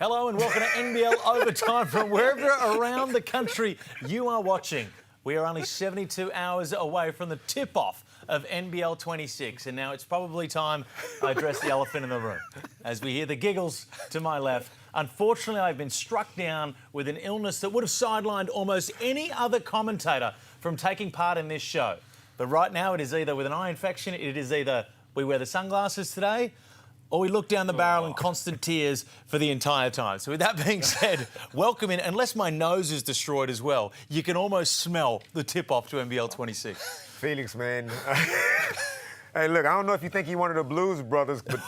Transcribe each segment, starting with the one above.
Hello and welcome to NBL Overtime from wherever around the country you are watching. We are only 72 hours away from the tip-off of NBL 26, and now it's probably time I address the elephant in the room. As we hear the giggles to my left, unfortunately I've been struck down with an illness that would have sidelined almost any other commentator from taking part in this show. But right now it is either with an eye infection, it is either we wear the sunglasses today, or we look down the barrel in constant tears for the entire time. So with that being said, welcome in. Unless my nose is destroyed as well, you can almost smell the tip-off to NBL 26. Felix, man. Hey, look, I don't know if you think you're one of the Blues Brothers, but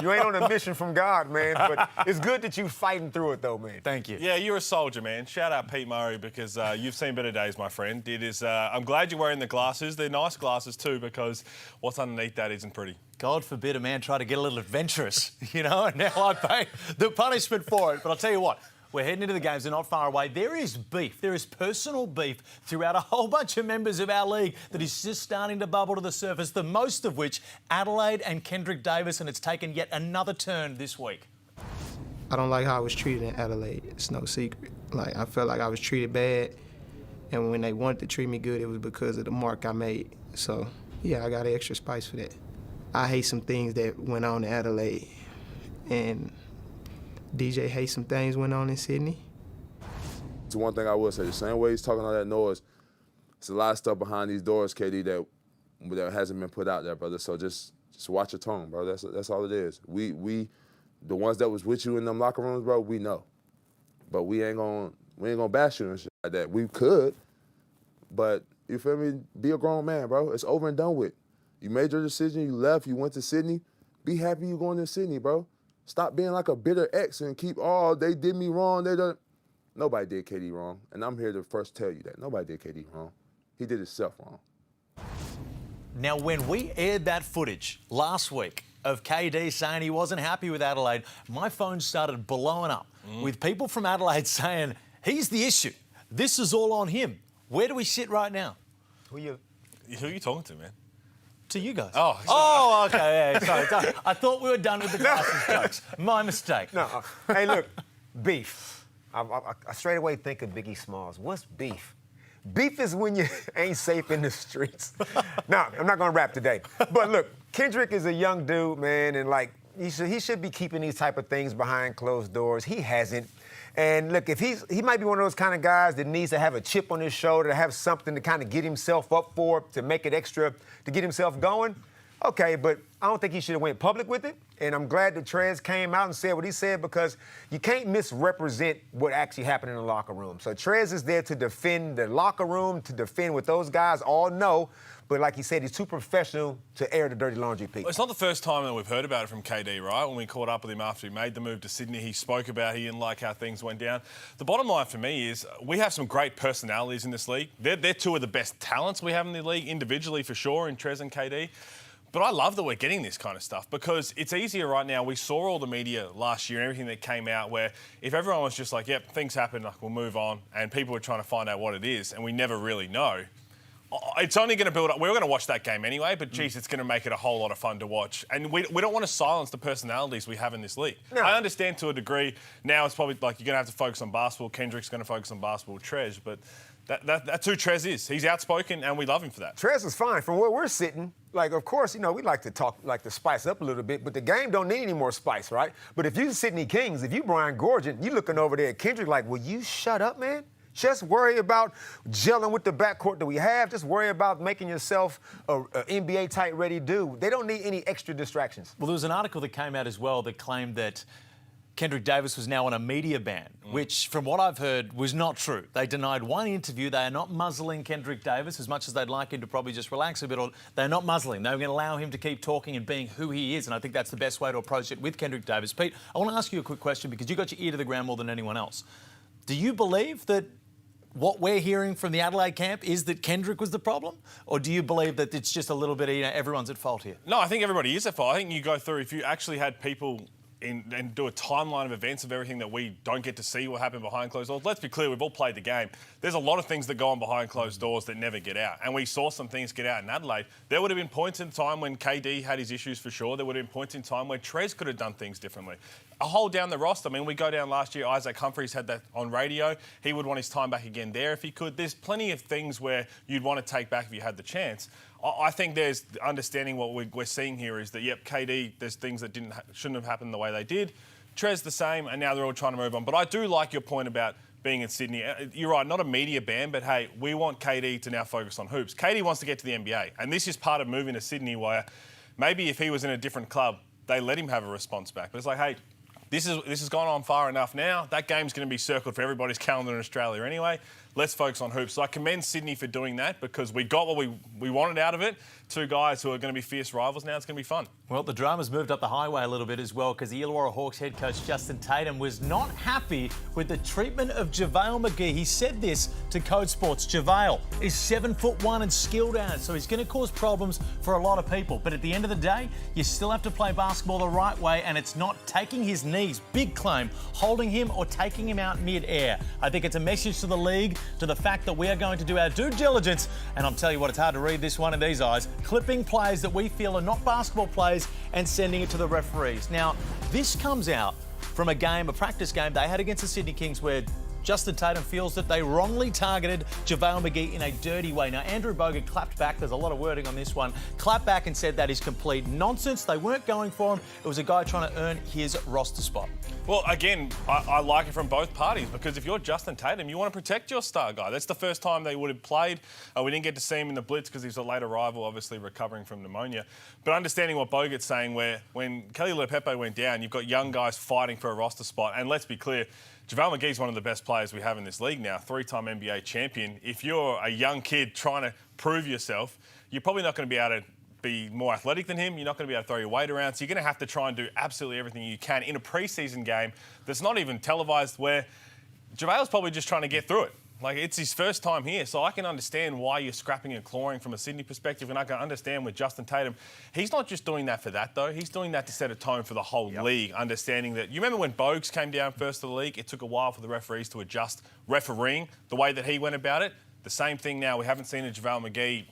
you ain't on a mission from God, man. But it's good that you fighting through it, though, man. Thank you. Yeah, you're a soldier, man. Shout out Pete Murray because you've seen better days, my friend. I'm glad you're wearing the glasses. They're nice glasses too because what's underneath that isn't pretty. God forbid a man try to get a little adventurous, you know, and now I pay the punishment for it. But I'll tell you what, we're heading into the games. They're not far away. There is beef. There is personal beef throughout a whole bunch of members of our league that is just starting to bubble to the surface, the most of which Adelaide and Kendrick Davis, and it's taken yet another turn this week. I don't like how I was treated in Adelaide. It's no secret. Like, I felt like I was treated bad, and when they wanted to treat me good, it was because of the mark I made. So, yeah, I got extra spice for that. I hate some things that went on in Adelaide, and DJ hates some things went on in Sydney. It's one thing I will say, the same way he's talking all that noise, there's a lot of stuff behind these doors, KD, that hasn't been put out there, brother. So just watch your tone, bro. That's all it is. We the ones that was with you in them locker rooms, bro, we know. But we ain't gonna bash you and shit like that. We could, but you feel me? Be a grown man, bro. It's over and done with. You made your decision, you left, you went to Sydney. Be happy you going to Sydney, bro. Stop being like a bitter ex and keep, oh, they did me wrong. Nobody did KD wrong. And I'm here to first tell you that. Nobody did KD wrong. He did himself wrong. Now, when we aired that footage last week of KD saying he wasn't happy with Adelaide, my phone started blowing up with people from Adelaide saying, he's the issue. This is all on him. Where do we sit right now? Who are you talking to, man? To you guys. Oh, okay. Yeah, sorry. I thought we were done with the glasses jokes. My mistake. No, hey, look, beef. I straight away think of Biggie Smalls. What's beef? Beef is when you ain't safe in the streets. No, I'm not going to rap today. But look, Kendrick is a young dude, man, and like he should be keeping these type of things behind closed doors. He hasn't. And look, if he might be one of those kind of guys that needs to have a chip on his shoulder, to have something to kind of get himself up for, to make it extra, to get himself going. Okay, but I don't think he should have went public with it. And I'm glad that Trez came out and said what he said because you can't misrepresent what actually happened in the locker room. So Trez is there to defend the locker room, to defend what those guys all know. But like he said, he's too professional to air the dirty laundry, Pete. Well, it's not the first time that we've heard about it from KD, right? When we caught up with him after he made the move to Sydney, he spoke about he didn't like how things went down. The bottom line for me is we have some great personalities in this league. They're two of the best talents we have in the league, individually for sure, in Trez and KD. But I love that we're getting this kind of stuff because it's easier right now. We saw all the media last year and everything that came out where if everyone was just like, yep, things happen, like we'll move on, and people were trying to find out what it is and we never really know, it's only going to build up. We're going to watch that game anyway, but, geez, it's going to make it a whole lot of fun to watch. And we don't want to silence the personalities we have in this league. No. I understand to a degree. Now it's probably like you're going to have to focus on basketball. Kendrick's going to focus on baspill. Trez, but that's who Trez is. He's outspoken, and we love him for that. Trez is fine. From where we're sitting, like, of course, you know, we like to talk, like to spice up a little bit, but the game don't need any more spice, right? But if you Sydney Kings, if you Brian Gorgon, you looking over there at Kendrick like, will you shut up, man? Just worry about gelling with the backcourt that we have. Just worry about making yourself a NBA-type ready dude. They don't need any extra distractions. Well, there was an article that came out as well that claimed that Kendrick Davis was now on a media ban, which, from what I've heard, was not true. They denied one interview. They are not muzzling Kendrick Davis as much as they'd like him to probably just relax a bit. Or they're not muzzling. They're going to allow him to keep talking and being who he is, and I think that's the best way to approach it with Kendrick Davis. Pete, I want to ask you a quick question because you got your ear to the ground more than anyone else. Do you believe that what we're hearing from the Adelaide camp is that Kendrick was the problem? Or do you believe that it's just a little bit, you know, everyone's at fault here? No, I think everybody is at fault. I think you go through, if you actually had people and do a timeline of events of everything that we don't get to see what happened behind closed doors. Let's be clear, we've all played the game. There's a lot of things that go on behind closed doors that never get out. And we saw some things get out in Adelaide. There would have been points in time when KD had his issues for sure. There would have been points in time where Trez could have done things differently. a hole down the roster. I mean, we go down last year, Isaac Humphries had that on radio. He would want his time back again there if he could. There's plenty of things where you'd want to take back if you had the chance. I think there's understanding what we're seeing here is that, yep, KD, there's things that shouldn't have happened the way they did. Trez the same, and now they're all trying to move on. But I do like your point about being in Sydney. You're right, not a media ban, but hey, we want KD to now focus on hoops. KD wants to get to the NBA, and this is part of moving to Sydney where maybe if he was in a different club, they let him have a response back. But it's like, hey, this has gone on far enough now. That game's going to be circled for everybody's calendar in Australia anyway. Let's focus on hoops. So I commend Sydney for doing that because we got what we wanted out of it. Two guys who are going to be fierce rivals. Now it's going to be fun. Well, the drama's moved up the highway a little bit as well because the Illawarra Hawks head coach Justin Tatum was not happy with the treatment of JaVale McGee. He said this to Code Sports. JaVale is 7'1" and skilled at it, so he's going to cause problems for a lot of people. But at the end of the day, you still have to play basketball the right way, and it's not taking his knees, big claim, holding him or taking him out mid-air. I think it's a message to the league, to the fact that we are going to do our due diligence, and I'll tell you what, it's hard to read this one in these eyes, clipping plays that we feel are not basketball plays and sending it to the referees. Now, this comes out from a practice game they had against the Sydney Kings where Justin Tatum feels that they wrongly targeted JaVale McGee in a dirty way. Now, Andrew Bogut clapped back. There's a lot of wording on this one. Clapped back and said that is complete nonsense. They weren't going for him. It was a guy trying to earn his roster spot. Well, again, I like it from both parties because if you're Justin Tatum, you want to protect your star guy. That's the first time they would have played. We didn't get to see him in the Blitz because he's a late arrival, obviously recovering from pneumonia. But understanding what Bogut's saying, where when Kelly Lepepe went down, you've got young guys fighting for a roster spot. And let's be clear, JaVale McGee's one of the best players we have in this league now, three-time NBA champion. If you're a young kid trying to prove yourself, you're probably not going to be able to be more athletic than him. You're not going to be able to throw your weight around. So you're going to have to try and do absolutely everything you can in a preseason game that's not even televised where JaVale's probably just trying to get through it. Like, it's his first time here, so I can understand why you're scrapping and clawing from a Sydney perspective, and I can understand with Justin Tatum. He's not just doing that for that, though. He's doing that to set a tone for the whole league, understanding that... You remember when Bogues came down first to the league? It took a while for the referees to adjust refereeing the way that he went about it. The same thing now. We haven't seen a JaVale McGee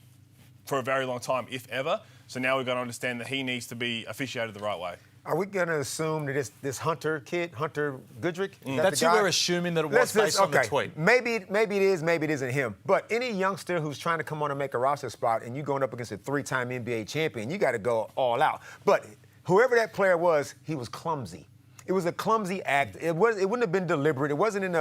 for a very long time, if ever. So now we've got to understand that he needs to be officiated the right way. Are we going to assume that this Hunter kid, Hunter Goodrick? That's who we're assuming that it was based on the tweet. Maybe it is, maybe it isn't him. But any youngster who's trying to come on and make a roster spot and you're going up against a three-time NBA champion, you got to go all out. But whoever that player was, he was clumsy. It was a clumsy act. It wouldn't have been deliberate. It wasn't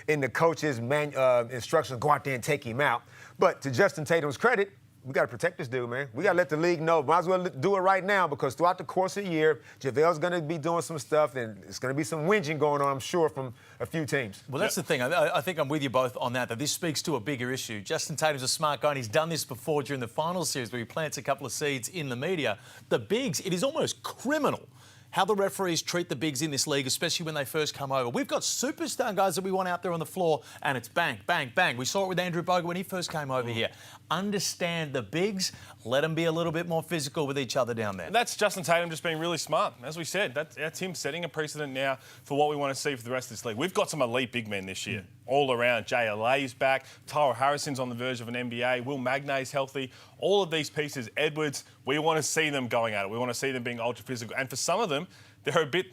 in the coach's instructions, go out there and take him out. But to Justin Tatum's credit, we got to protect this dude, man. We got to let the league know. Might as well do it right now because throughout the course of the year, JaVale's going to be doing some stuff and it's going to be some whinging going on, I'm sure, from a few teams. Well, that's the thing. I think I'm with you both on that this speaks to a bigger issue. Justin Tatum's a smart guy and he's done this before during the final series where he plants a couple of seeds in the media. The bigs, it is almost criminal how the referees treat the bigs in this league, especially when they first come over. We've got superstar guys that we want out there on the floor, and it's bang, bang, bang. We saw it with Andrew Bogut when he first came over here. Understand the bigs, let them be a little bit more physical with each other down there. And that's Justin Tatum just being really smart. As we said, that's him setting a precedent now for what we want to see for the rest of this league. We've got some elite big men this year, all around. JLA's back, Tyler Harrison's on the verge of an NBA, Will Magnay's healthy. All of these pieces, Edwards, we want to see them going at it. We want to see them being ultra physical. And for some of them, they're a bit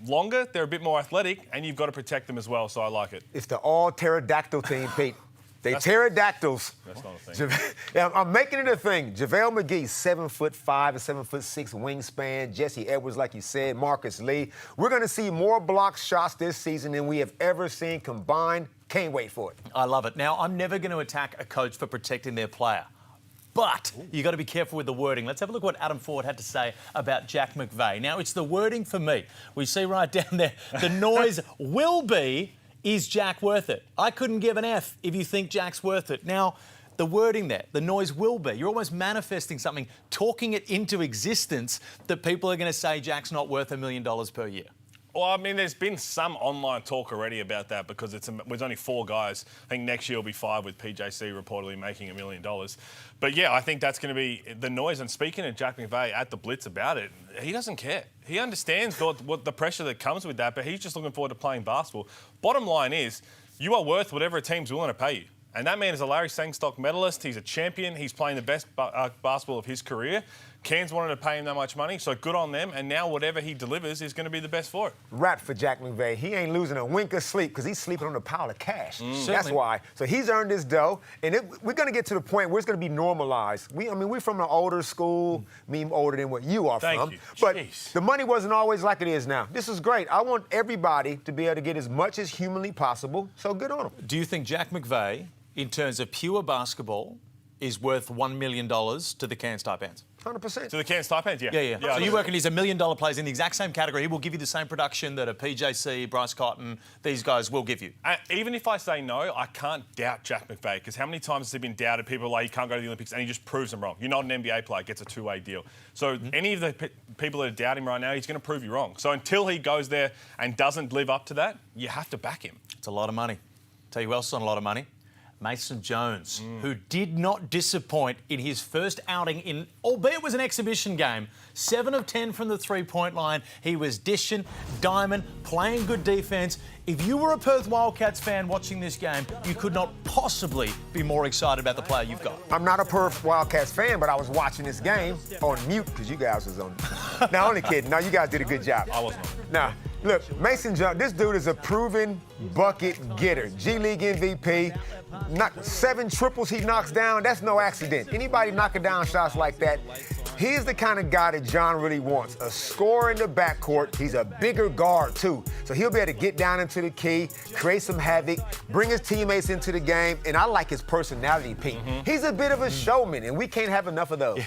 longer, they're a bit more athletic, and you've got to protect them as well, so I like it. It's the all-pterodactyl team, Pete. They pterodactyls. That's not a thing. Yeah, I'm making it a thing. JaVale McGee, 7'5" and 7'6" wingspan. Jesse Edwards, like you said. Marcus Lee. We're going to see more block shots this season than we have ever seen combined. Can't wait for it. I love it. Now, I'm never going to attack a coach for protecting their player. But you got to be careful with the wording. Let's have a look at what Adam Ford had to say about Jack McVeigh. Now, it's the wording for me. We see right down there, the noise will be, is Jack worth it? I couldn't give an F if you think Jack's worth it. Now, the wording there, the noise will be. You're almost manifesting something, talking it into existence that people are going to say Jack's not worth $1 million per year. Well, I mean, there's been some online talk already about that because there's only 4 guys. I think next year will be 5 with PJC reportedly making $1 million. But yeah, I think that's going to be the noise. And speaking of Jack McVeigh at the Blitz about it, he doesn't care. He understands what the pressure that comes with that, but he's just looking forward to playing basketball. Bottom line is, you are worth whatever a team's willing to pay you. And that man is a Larry Sangstock medalist. He's a champion. He's playing the best basketball of his career. Cairns wanted to pay him that much money, so good on them. And now whatever he delivers is going to be the best for it. Rap for Jack McVay. He ain't losing a wink of sleep because he's sleeping on a pile of cash. That's why. So he's earned his dough, and we're going to get to the point where it's going to be normalized. We're from an older school, me older than what you are Thank from. you. But Jeez. the money wasn't always like it is now. This is great. I want everybody to be able to get as much as humanly possible, so good on them. Do you think Jack McVay, in terms of pure basketball, is worth $1 million to the Cairns Taipans? 100%. To the Cairns Taipans, yeah. Yeah. So you reckon he's $1 million players in the exact same category? He will give you the same production that a PJC, Bryce Cotton, these guys will give you. Even if I say no, I can't doubt Jack McVay, because how many times has he been doubted? People are like, he can't go to the Olympics, and he just proves them wrong. You're not an NBA player, gets a two-way deal. So any of the people that are doubting him right now, he's going to prove you wrong. So until he goes there and doesn't live up to that, you have to back him. It's a lot of money. Tell you who else is on a lot of money? Mason Jones, who did not disappoint in his first outing albeit it was an exhibition game. 7 of 10 from the three-point line. He was dishing, diamond, playing good defence. If you were a Perth Wildcats fan watching this game, you could not possibly be more excited about the player you've got. I'm not a Perth Wildcats fan, but I was watching this game on mute because you guys was on. Now, only kidding. No, you guys did a good job. I wasn't. Now, look, Mason Jones, this dude is a proven bucket getter. G League MVP. 7 triples he knocks down. That's no accident. Anybody knocking down shots like that, he's the kind of guy that John really wants. A scorer in the backcourt. He's a bigger guard, too. So he'll be able to get down into the key, create some havoc, bring his teammates into the game, and I like his personality, Pete. He's a bit of a showman, and we can't have enough of those. Yeah.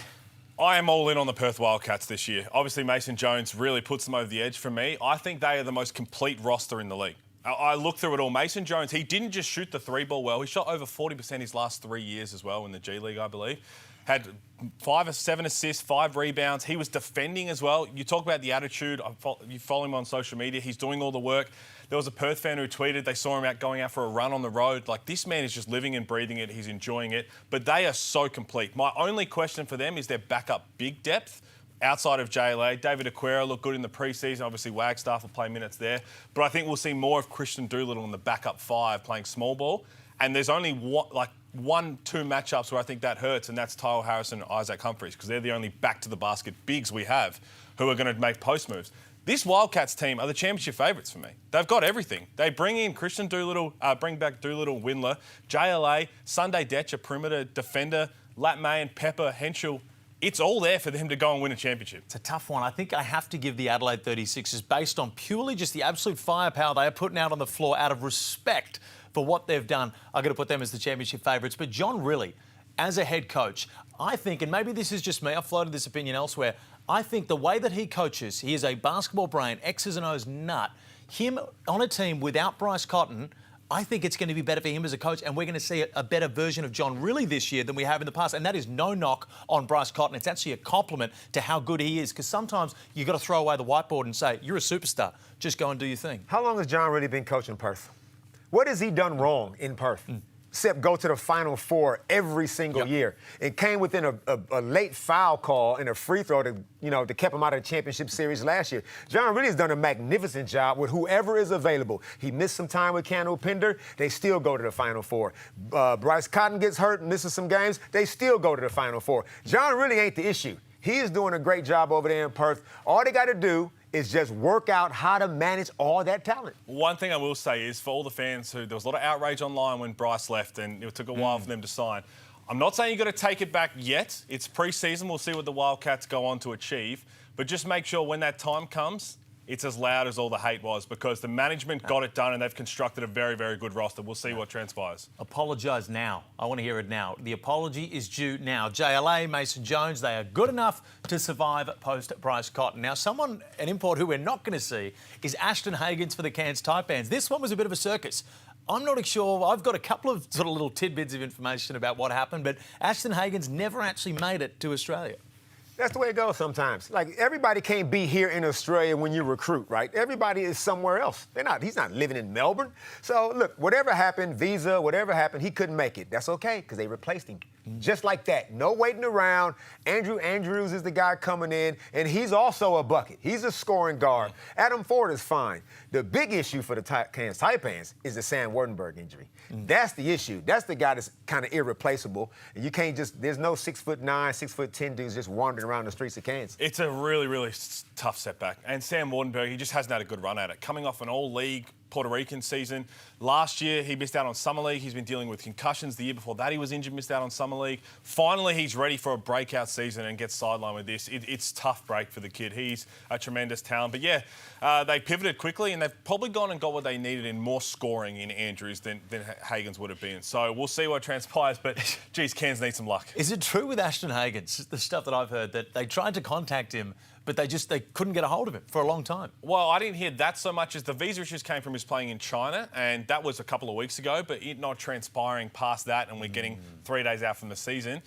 I am all in on the Perth Wildcats this year. Obviously, Mason Jones really puts them over the edge for me. I think they are the most complete roster in the league. I looked through it all. Mason Jones, he didn't just shoot the 3-ball well. He shot over 40% his last 3 years as well in the G League, I believe. Had 5 or 7 assists, 5 rebounds. He was defending as well. You talk about the attitude. You follow him on social media. He's doing all the work. There was a Perth fan who tweeted they saw him going out for a run on the road. Like, this man is just living and breathing it. He's enjoying it. But they are so complete. My only question for them is their backup big depth. Outside of JLA, David Aquera looked good in the preseason. Obviously, Wagstaff will play minutes there. But I think we'll see more of Christian Doolittle in the backup 5 playing small ball. And there's only 1-2 matchups where I think that hurts, and that's Tyrell Harrison and Isaac Humphries, because they're the only back-to-the-basket bigs we have who are going to make post moves. This Wildcats team are the championship favourites for me. They've got everything. They bring in Christian Doolittle, bring back Doolittle, Windler, JLA, Sunday Detch, a perimeter defender, Lat Mayen, Pepper, Henschel. It's all there for them to go and win a championship. It's a tough one. I think I have to give the Adelaide 36ers based on purely just the absolute firepower they are putting out on the floor out of respect for what they've done. I've got to put them as the championship favourites. But John Rillie, as a head coach, I think, and maybe this is just me, I've floated this opinion elsewhere, I think the way that he coaches, he is a basketball brain, X's and O's nut. Him on a team without Bryce Cotton, I think it's going to be better for him as a coach, and we're going to see a better version of John Rillie this year than we have in the past. And that is no knock on Bryce Cotton. It's actually a compliment to how good he is, because sometimes you've got to throw away the whiteboard and say, you're a superstar. Just go and do your thing. How long has John Rillie been coaching Perth? What has he done wrong in Perth? Except go to the Final Four every single year. It came within a late foul call and a free throw that kept him out of the championship series last year. John Rillie has done a magnificent job with whoever is available. He missed some time with Candle Pinder. They still go to the Final Four. Bryce Cotton gets hurt and misses some games. They still go to the Final Four. John Rillie ain't the issue. He is doing a great job over there in Perth. All they got to do is just work out how to manage all that talent. One thing I will say is for all the fans there was a lot of outrage online when Bryce left and it took a while for them to sign. I'm not saying you've got to take it back yet. It's pre-season. We'll see what the Wildcats go on to achieve. But just make sure when that time comes, it's as loud as all the hate was, because the management got it done and they've constructed a very, very good roster. We'll see what transpires. Apologise now. I want to hear it now. The apology is due now. JLA, Mason Jones, they are good enough to survive post-Bryce Cotton. Now, an import who we're not going to see is Ashton Hagans for the Cairns Taipans. This one was a bit of a circus. I'm not sure. I've got a couple of sort of little tidbits of information about what happened, but Ashton Hagans never actually made it to Australia. That's the way it goes sometimes. Like, everybody can't be here in Australia when you recruit, right? Everybody is somewhere else. He's not living in Melbourne. So, look, whatever happened, visa, whatever happened, he couldn't make it. That's okay, because they replaced him. Just like that. No waiting around. Andrew Andrews is the guy coming in, and he's also a bucket. He's a scoring guard. Adam Ford is fine. The big issue for the Cairns Taipans is the Sam Wardenberg injury. That's the issue. That's the guy that's kind of irreplaceable. And you can't just, there's no 6'9", 6'10" dudes just wandering around the streets of Kansas. It's a really, really tough setback. And Sam Wardenberg, he just hasn't had a good run at it. Coming off an all-league Puerto Rican season. Last year, he missed out on Summer League. He's been dealing with concussions. The year before that, he was injured, missed out on Summer League. Finally, he's ready for a breakout season and gets sidelined with this. It's tough break for the kid. He's a tremendous talent. But yeah, they pivoted quickly, and they've probably gone and got what they needed in more scoring in Andrews than Hagens would have been. So we'll see what transpires. But, geez, Cairns need some luck. Is it true with Ashton Hagens, the stuff that I've heard, that they tried to contact him, but they couldn't get a hold of him for a long time? Well, I didn't hear that so much as the visa issues came from his playing in China, and that was a couple of weeks ago, but it not transpiring past that, and we're getting 3 days out from the season.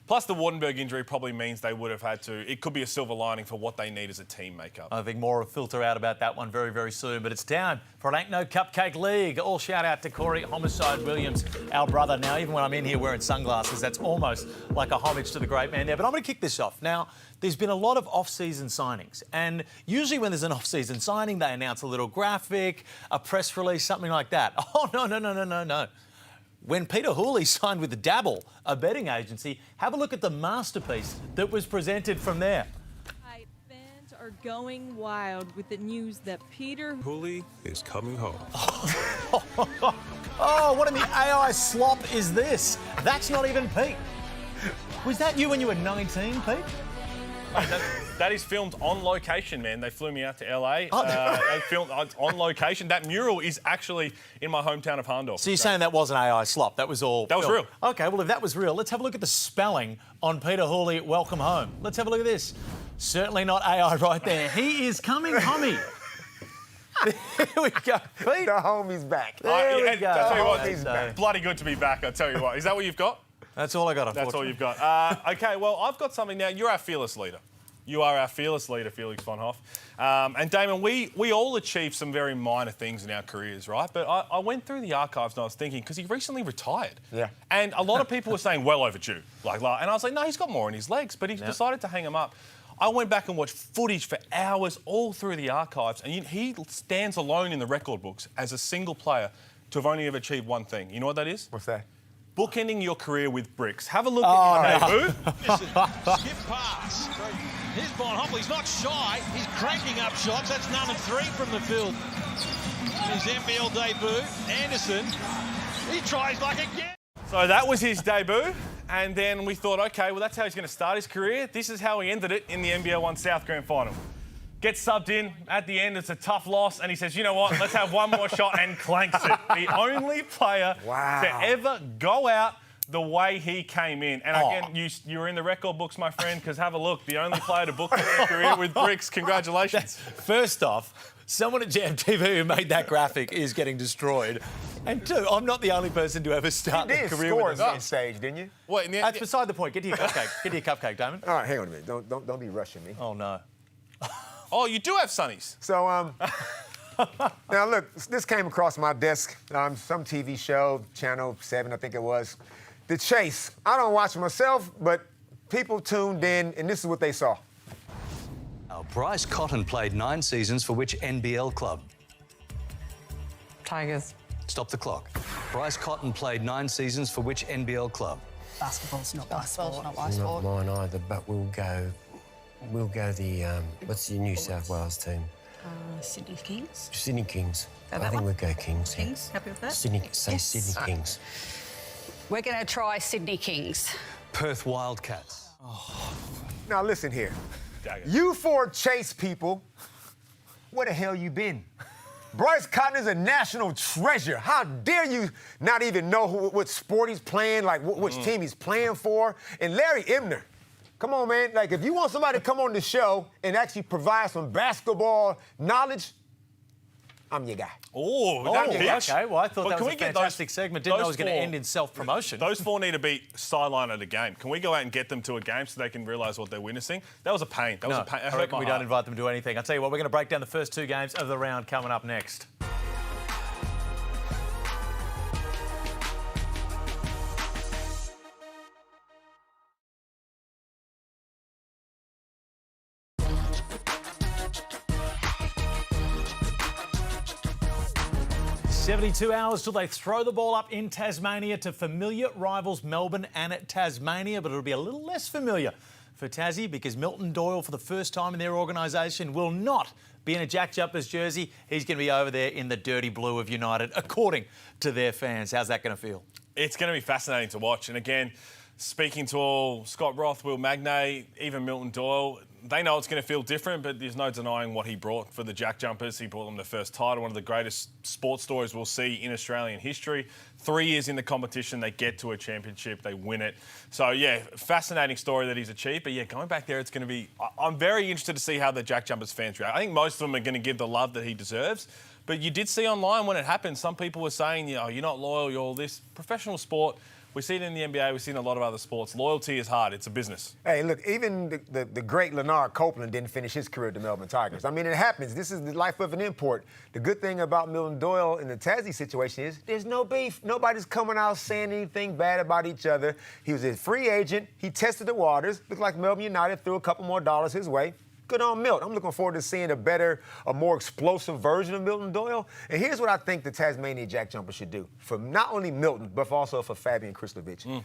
Plus, the Wardenberg injury probably means they would have had to. It could be a silver lining for what they need as a team makeup. I think more will filter out about that one very, very soon. But it's time for an Ain't No Cupcake League. All shout out to Corey Homicide Williams, our brother. Now, even when I'm in here wearing sunglasses, that's almost like a homage to the great man there. But I'm going to kick this off. Now, there's been a lot of off-season signings. And usually when there's an off-season signing, they announce a little graphic, a press release, something like that. Oh, no. When Peter Hooley signed with the Dabble, a betting agency, have a look at the masterpiece that was presented from there. Fans are going wild with the news that Peter Hooley is coming home. Oh, what in the AI slop is this? That's not even Pete. Was that you when you were 19, Pete? That is filmed on location, man. They flew me out to LA. Oh. They filmed on location. That mural is actually in my hometown of Hahndorf. So you're saying that wasn't AI slop? That was all... That was real. OK, well, if that was real, let's have a look at the spelling on Peter Hooley, welcome home. Let's have a look at this. Certainly not AI right there. He is coming, homie. There we go. Pete. The homie's back. There we go. I'll tell you what, He's back. bloody good to be back, I tell you what. Is that what you've got? That's all I got, That's all you've got. OK, well, I've got something now. You're our fearless leader. You are our fearless leader, Felix von Hoff. And Damon, we all achieved some very minor things in our careers, right? But I went through the archives and I was thinking, because he recently retired. Yeah. And a lot of people were saying, well overdue. And I was like, no, he's got more in his legs, but he's decided to hang them up. I went back and watched footage for hours all through the archives, and he stands alone in the record books as a single player to have only ever achieved one thing. You know what that is? What's that? Bookending your career with bricks. Have a look at his debut. Skip pass. Here's Von Hoff. He's not shy. He's cranking up shots. That's none of 3 from the field. His NBL debut. Anderson. He tries like again. So that was his debut. And then we thought, OK, well, that's how he's going to start his career. This is how he ended it in the NBL 1 South Grand Final. Gets subbed in. At the end, it's a tough loss. And he says, you know what? Let's have one more shot, and clanks it. The only player to ever go out the way he came in. And again, you're in the record books, my friend, because have a look. The only player to book his career with bricks. Congratulations. First off, someone at Jam TV who made that graphic is getting destroyed. And 2, I'm not the only person to ever start a career with on stage, didn't you? Well, That's beside the point. Get to your cupcake. Get to your cupcake, Damon. All right, hang on a minute. Don't be rushing me. Oh, no. Oh, you do have sunnies. So, now look, this came across my desk, some TV show, Channel 7, I think it was. The Chase. I don't watch it myself, but people tuned in, and this is what they saw. Bryce Cotton played 9 seasons for which NBL club? Tigers. Stop the clock. Bryce Cotton played 9 seasons for which NBL club? Basketball's not my sport. Not mine either, but we'll go the, what's your New South Wales team? Sydney Kings. Sydney Kings. Go that I think one? we'll go Kings. yeah. Kings, happy with that? Sydney Kings. We're going to try Sydney Kings. Perth Wildcats. Now listen here. Dagger. You 4 Chase people, where the hell you been? Bryce Cotton is a national treasure. How dare you not even know what sport he's playing, like which team he's playing for? And Larry Ebner, come on, man. Like, if you want somebody to come on the show and actually provide some basketball knowledge, I'm your guy. OK. Well, I thought that can was a we get fantastic segment. Didn't know it was going to end in self-promotion. Those 4 need to be sidelined at a game. Can we go out and get them to a game so they can realise what they're witnessing? That was a pain. That was a pain. It I hurt reckon my we heart. don't invite them to do anything. I'll tell you what, we're going to break down the first 2 games of the round coming up next. 72 hours till they throw the ball up in Tasmania to familiar rivals Melbourne and Tasmania, but it'll be a little less familiar for Tassie because Milton Doyle, for the first time in their organisation, will not be in a Jack Jumpers jersey. He's going to be over there in the dirty blue of United, according to their fans. How's that going to feel? It's going to be fascinating to watch. And again, speaking to all Scott Roth, Will Magnay, even Milton Doyle, they know it's going to feel different, but there's no denying what he brought for the Jack Jumpers. He brought them the first title, one of the greatest sports stories we'll see in Australian history. 3 years in the competition, they get to a championship, they win it. So, yeah, fascinating story that he's achieved. But, yeah, going back there, it's going to be... I'm very interested to see how the Jack Jumpers fans react. I think most of them are going to give the love that he deserves. But you did see online when it happened, some people were saying, you're not loyal, you're all this. Professional sport... We see it in the NBA, we see it in a lot of other sports. Loyalty is hard, it's a business. Hey, look, even the great Leonard Copeland didn't finish his career at the Melbourne Tigers. I mean, it happens. This is the life of an import. The good thing about Milton Doyle in the Tassie situation is there's no beef. Nobody's coming out saying anything bad about each other. He was a free agent. He tested the waters. Looked like Melbourne United threw a couple more dollars his way. Good on Milt. I'm looking forward to seeing a more explosive version of Milton Doyle. And here's what I think the Tasmania Jack Jumper should do for not only Milton, but also for Fabian Krislovic.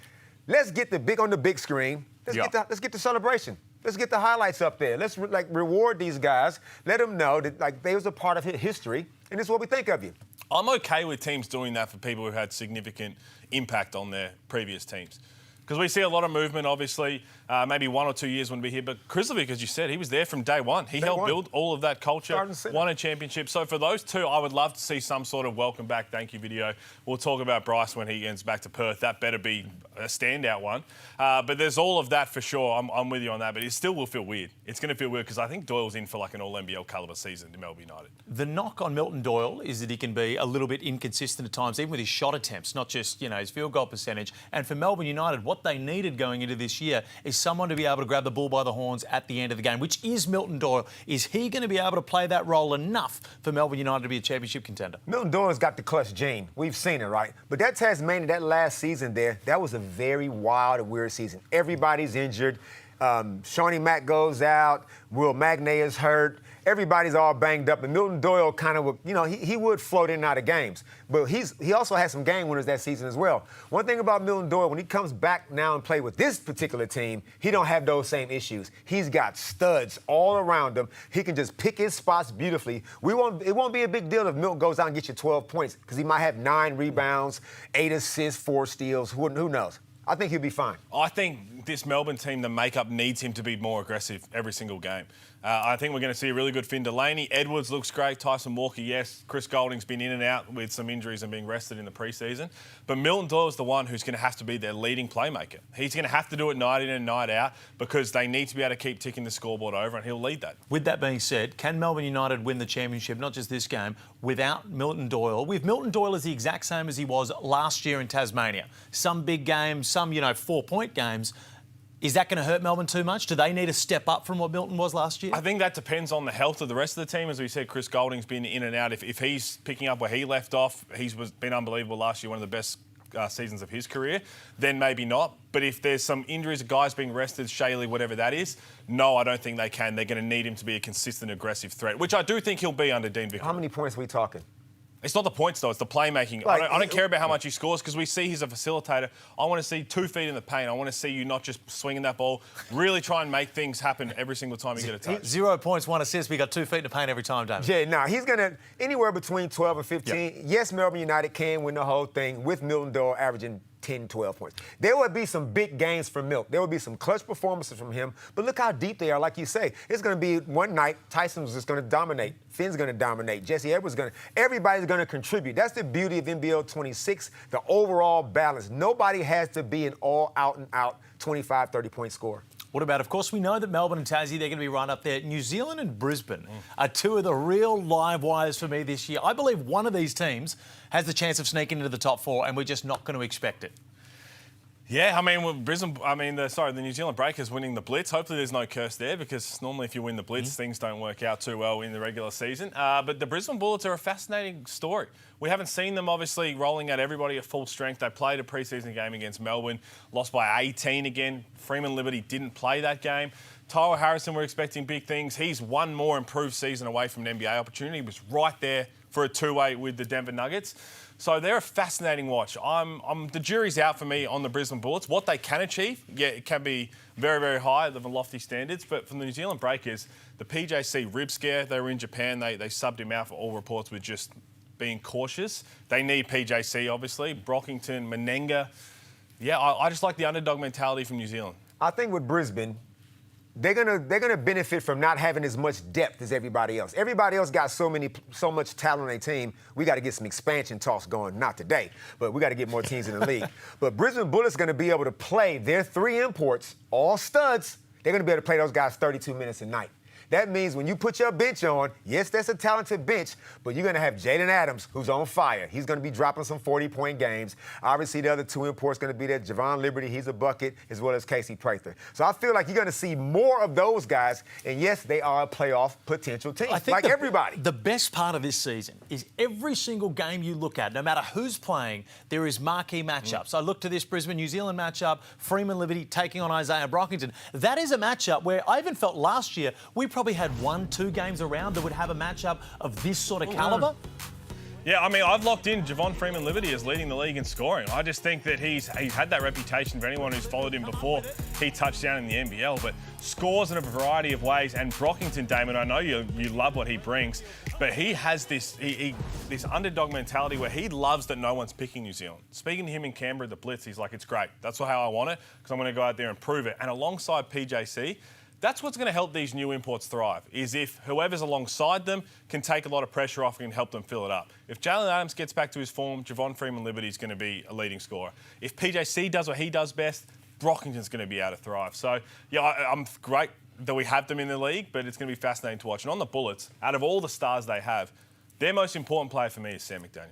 Let's get on the big screen. Let's get the celebration. Let's get the highlights up there. Let's reward these guys. Let them know that they was a part of history, and this is what we think of you. I'm okay with teams doing that for people who had significant impact on their previous teams. Because we see a lot of movement, obviously. Maybe 1 or 2 years wouldn't be here. But Krislovic, as you said, he was there from day one. He helped build all of that culture, won a championship. So for those two, I would love to see some sort of welcome back, thank you video. We'll talk about Bryce when he gets back to Perth. That better be a standout one. But there's all of that for sure. I'm with you on that. But it still will feel weird. It's going to feel weird because I think Doyle's in for like an all-NBL calibre season in Melbourne United. The knock on Milton Doyle is that he can be a little bit inconsistent at times, even with his shot attempts, not just, his field goal percentage. And for Melbourne United, what they needed going into this year is someone to be able to grab the bull by the horns at the end of the game, which is Milton Doyle. Is he going to be able to play that role enough for Melbourne United to be a championship contender? Milton Doyle's got the clutch gene. We've seen it, right? But that Tasmania, that last season there, that was a very wild and weird season. Everybody's injured. Shawnee Mack goes out. Will Magnay is hurt. Everybody's all banged up. And Milton Doyle kind of, he would float in and out of games. But he also had some game winners that season as well. One thing about Milton Doyle, when he comes back now and play with this particular team, he don't have those same issues. He's got studs all around him. He can just pick his spots beautifully. It won't be a big deal if Milton goes out and gets you 12 points because he might have 9 rebounds, 8 assists, 4 steals. Who knows? I think he'll be fine. I think this Melbourne team, the makeup needs him to be more aggressive every single game. I think we're going to see a really good Finn Delaney. Edwards looks great. Tyson Walker, yes. Chris Golding's been in and out with some injuries and being rested in the preseason. But Milton Doyle is the one who's going to have to be their leading playmaker. He's going to have to do it night in and night out because they need to be able to keep ticking the scoreboard over, and he'll lead that. With that being said, can Melbourne United win the championship, not just this game, without Milton Doyle? With Milton Doyle is the exact same as he was last year in Tasmania. Some big games, some, 4-point games. Is that going to hurt Melbourne too much? Do they need to step up from what Milton was last year? I think that depends on the health of the rest of the team. As we said, Chris Golding's been in and out. If he's picking up where he left off, he's been unbelievable last year, one of the best seasons of his career, then maybe not. But if there's some injuries, guys being rested, Shaley, whatever that is, no, I don't think they can. They're going to need him to be a consistent, aggressive threat, which I do think he'll be under Dean Vickery. How many points are we talking? It's not the points, though. It's the playmaking. I don't care about how much he scores because we see he's a facilitator. I want to see 2 feet in the paint. I want to see you not just swinging that ball, really try and make things happen every single time you get a touch. 0 points, 1 assist. We got 2 feet in the paint every time, David. Yeah, he's going to anywhere between 12 and 15. Yep. Yes, Melbourne United can win the whole thing with Milton Doyle averaging 10, 12 points. There would be some big games from Milt. There would be some clutch performances from him. But look how deep they are, like you say. It's going to be one night, Tyson's just going to dominate. Finn's going to dominate. Jesse Edwards everybody's going to contribute. That's the beauty of NBL 26, the overall balance. Nobody has to be an all out and out 25, 30-point scorer. What about, of course, we know that Melbourne and Tassie, they're going to be right up there. New Zealand and Brisbane are 2 of the real live wires for me this year. I believe one of these teams has the chance of sneaking into the top 4, and we're just not going to expect it. Yeah, the New Zealand Breakers winning the Blitz. Hopefully there's no curse there because normally if you win the Blitz, things don't work out too well in the regular season. But the Brisbane Bullets are a fascinating story. We haven't seen them, obviously, rolling at everybody at full strength. They played a preseason game against Melbourne, lost by 18 again. Freeman Liberty didn't play that game. Tyler Harrison, we're expecting big things. He's one more improved season away from an NBA opportunity. He was right there for a two-way with the Denver Nuggets. So they're a fascinating watch. The jury's out for me on the Brisbane Bullets. What they can achieve, yeah, it can be very, very high, they have lofty standards. But from the New Zealand Breakers, the PJC rib scare, they were in Japan. They subbed him out for all reports with just being cautious. They need PJC, obviously. Brockington, Menenga. Yeah, I just like the underdog mentality from New Zealand. I think with Brisbane, they're gonna benefit from not having as much depth as everybody else. Everybody else got so much talent on their team. We got to get some expansion talks going. Not today, but we got to get more teams in the league. But Brisbane Bullets going to be able to play their 3 imports, all studs. They're going to be able to play those guys 32 minutes a night. That means when you put your bench on, yes, that's a talented bench, but you're going to have Jaden Adams, who's on fire. He's going to be dropping some 40-point games. Obviously, the other 2 imports going to be there. Javon Liberty, he's a bucket, as well as Casey Prather. So I feel like you're going to see more of those guys, and yes, they are a playoff potential team, like everybody. The best part of this season is every single game you look at, no matter who's playing, there is marquee matchups. I look to this Brisbane-New Zealand matchup, Freeman Liberty taking on Isaiah Brockington. That is a matchup where I even felt last year we probably had 1-2 games around that would have a matchup of this sort of calibre. Yeah, I mean, I've locked in Javon Freeman Liberty as leading the league in scoring. I just think that he's had that reputation for anyone who's followed him before he touched down in the NBL, but scores in a variety of ways. And Brockington, Damon, I know you love what he brings, but he has this underdog mentality where he loves that no one's picking New Zealand. Speaking to him in Canberra at the Blitz, he's like, it's great. That's how I want it, because I'm going to go out there and prove it. And alongside PJC, that's what's going to help these new imports thrive, is if whoever's alongside them can take a lot of pressure off and help them fill it up. If Jalen Adams gets back to his form, Javon Freeman Liberty is going to be a leading scorer. If PJC does what he does best, Brockington's going to be able to thrive. So, yeah, I'm great that we have them in the league, but it's going to be fascinating to watch. And on the Bullets, out of all the stars they have, their most important player for me is Sam McDaniel.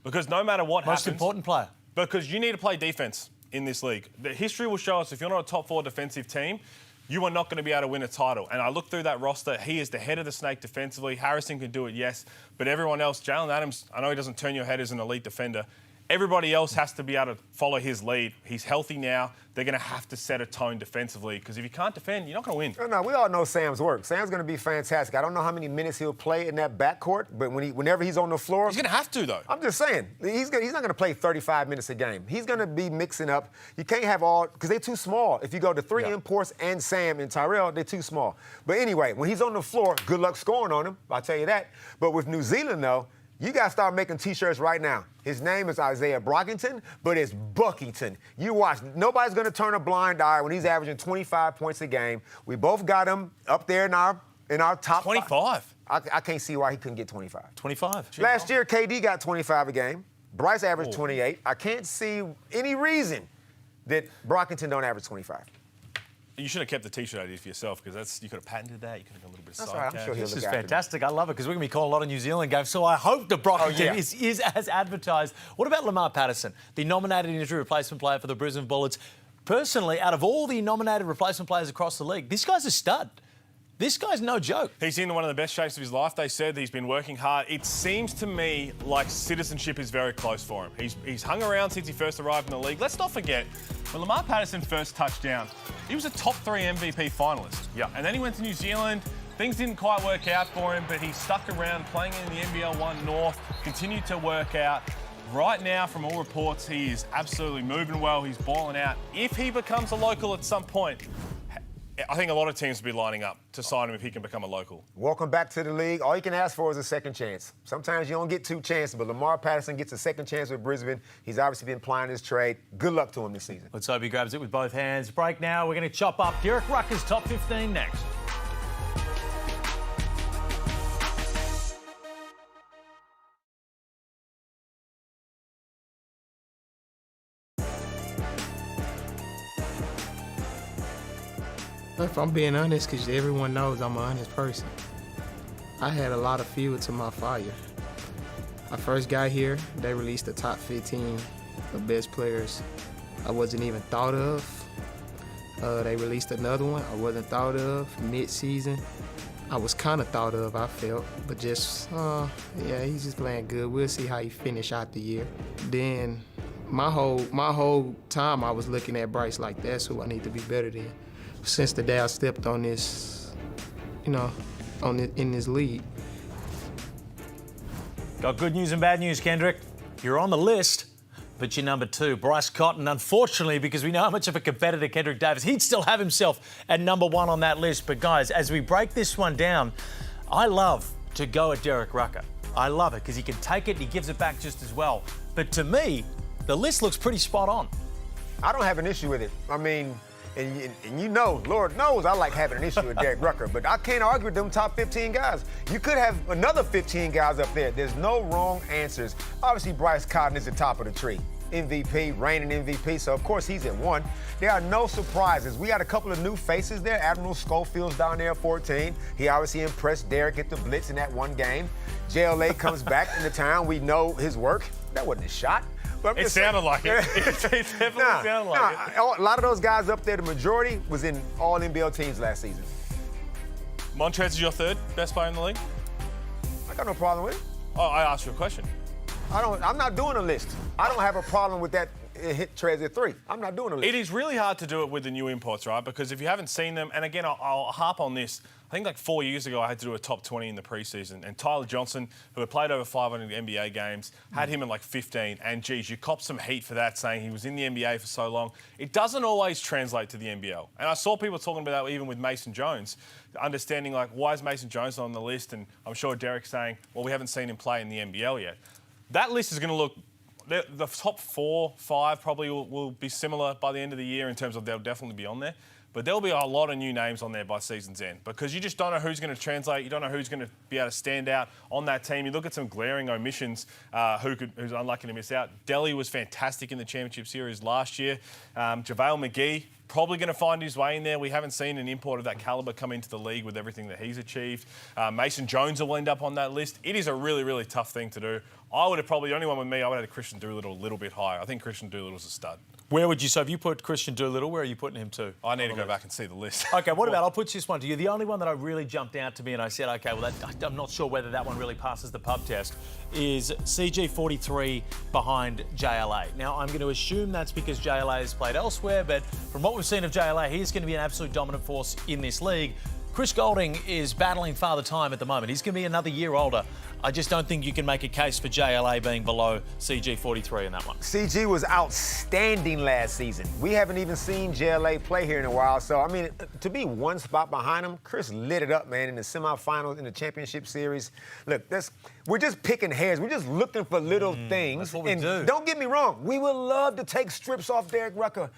Because no matter what happens... Most important player? Because you need to play defence in this league. The history will show us if you're not a top 4 defensive team, you are not going to be able to win a title. And I look through that roster, he is the head of the snake defensively. Harrison can do it, yes. But everyone else, Jalen Adams, I know he doesn't turn your head as an elite defender. Everybody else has to be able to follow his lead. He's healthy now. They're going to have to set a tone defensively, because if you can't defend, you're not going to win. No, we all know Sam's work. Sam's going to be fantastic. I don't know how many minutes he'll play in that backcourt, but whenever he's on the floor... He's going to have to, though. I'm just saying. He's not going to play 35 minutes a game. He's going to be mixing up. You can't have all... Because they're too small. If you go to 3 imports and Sam and Tyrell, they're too small. But anyway, when he's on the floor, good luck scoring on him. I'll tell you that. But with New Zealand, though, you got to start making T-shirts right now. His name is Isaiah Brockington, but it's Buckington. You watch. Nobody's going to turn a blind eye when he's averaging 25 points a game. We both got him up there in our top 25? I can't see why he couldn't get 25. 25? Last year, KD got 25 a game. Bryce averaged 28. I can't see any reason that Brockington don't average 25. You should have kept the T-shirt idea for yourself, because you could have patented that. You could have done a little bit of That's side right. I'm cash. sure he'll This look is after fantastic. I love it, because we're going to be calling a lot of New Zealand games, so I hope the Brockington is as advertised. What about Lamar Patterson, the nominated injury replacement player for the Brisbane Bullets? Personally, out of all the nominated replacement players across the league, this guy's a stud. This guy's no joke. He's in one of the best shapes of his life, they said. He's been working hard. It seems to me like citizenship is very close for him. He's hung around since he first arrived in the league. Let's not forget, when Lamar Patterson first touched down, he was a top 3 MVP finalist. Yeah. And then he went to New Zealand. Things didn't quite work out for him, but he stuck around playing in the NBL 1 North, continued to work out. Right now, from all reports, he is absolutely moving well. He's balling out. If he becomes a local at some point, I think a lot of teams will be lining up to sign him if he can become a local. Welcome back to the league. All you can ask for is a second chance. Sometimes you don't get 2 chances, but Lamar Patterson gets a second chance with Brisbane. He's obviously been plying his trade. Good luck to him this season. Let's hope he grabs it with both hands. Break now. We're going to chop up Derek Rucker's top 15 next. If I'm being honest, because everyone knows I'm an honest person, I had a lot of fuel to my fire. I first got here, they released the top 15 of best players I wasn't even thought of. They released another one I wasn't thought of mid-season. I was kind of thought of, I felt, but just, yeah, he's just playing good. We'll see how he finish out the year. Then my whole time I was looking at Bryce like, that's who I need to be better than. Since the day I stepped on this, in this league. Got good news and bad news, Kendrick. You're on the list, but you're number 2. Bryce Cotton, unfortunately, because we know how much of a competitor Kendrick Davis, he'd still have himself at number 1 on that list. But guys, as we break this one down, I love to go at Derek Rucker. I love it because he can take it and he gives it back just as well. But to me, the list looks pretty spot on. I don't have an issue with it. I mean, and you know, Lord knows I like having an issue with Derek Rucker, but I can't argue with them top 15 guys. You could have another 15 guys up there. There's no wrong answers. Obviously, Bryce Cotton is the top of the tree. MVP, reigning MVP, so of course he's at 1. There are no surprises. We got a couple of new faces there. Admiral Schofield's down there at 14. He obviously impressed Derek at the Blitz in that one game. JLA comes back into town. We know his work. That wasn't a shot. It sounded like it. It definitely sounded like it. A lot of those guys up there, the majority was in all NBL teams last season. Montrez is your 3rd best player in the league? I got no problem with it. Oh, I asked you a question. I'm not doing a list. I don't have a problem with that hit Trez at 3. I'm not doing a list. It is really hard to do it with the new imports, right? Because if you haven't seen them, and again, I'll harp on this. I think like 4 years ago, I had to do a top 20 in the preseason. And Tyler Johnson, who had played over 500 NBA games, had him at like 15. And geez, you copped some heat for that, saying he was in the NBA for so long. It doesn't always translate to the NBL. And I saw people talking about that even with Mason Jones, understanding like, why is Mason Jones on the list? And I'm sure Derek's saying, well, we haven't seen him play in the NBL yet. That list is going to look, the top 4, 5 probably will be similar by the end of the year in terms of they'll definitely be on there. But there'll be a lot of new names on there by season's end because you just don't know who's going to translate. You don't know who's going to be able to stand out on that team. You look at some glaring omissions, who's unlucky to miss out. Delhi was fantastic in the championship series last year. JaVale McGee, probably going to find his way in there. We haven't seen an import of that calibre come into the league with everything that he's achieved. Mason Jones will end up on that list. It is a really, really tough thing to do. I would have probably, the only one with me, I would have had Christian Doolittle a little bit higher. I think Christian Doolittle's a stud. Where would you, so if you put Christian Doolittle, where are you putting him to? I need to go back and see the list. Okay, what about, I'll put this one to you. The only one that I really jumped out to me and I said, okay, well, I'm not sure whether that one really passes the pub test, is CG43 behind JLA. Now, I'm going to assume that's because JLA has played elsewhere, but from what we've seen of JLA, he's going to be an absolute dominant force in this league. Chris Golding is battling Father Time at the moment. He's going to be another year older. I just don't think you can make a case for JLA being below CG43 in that one. CG was outstanding last season. We haven't even seen JLA play here in a while. So, I mean, to be one spot behind him, Chris lit it up, man, in the semifinals, in the championship series. Look, we're just picking hairs. We're just looking for little things. That's what we do. Don't get me wrong. We would love to take strips off Derek Rucker.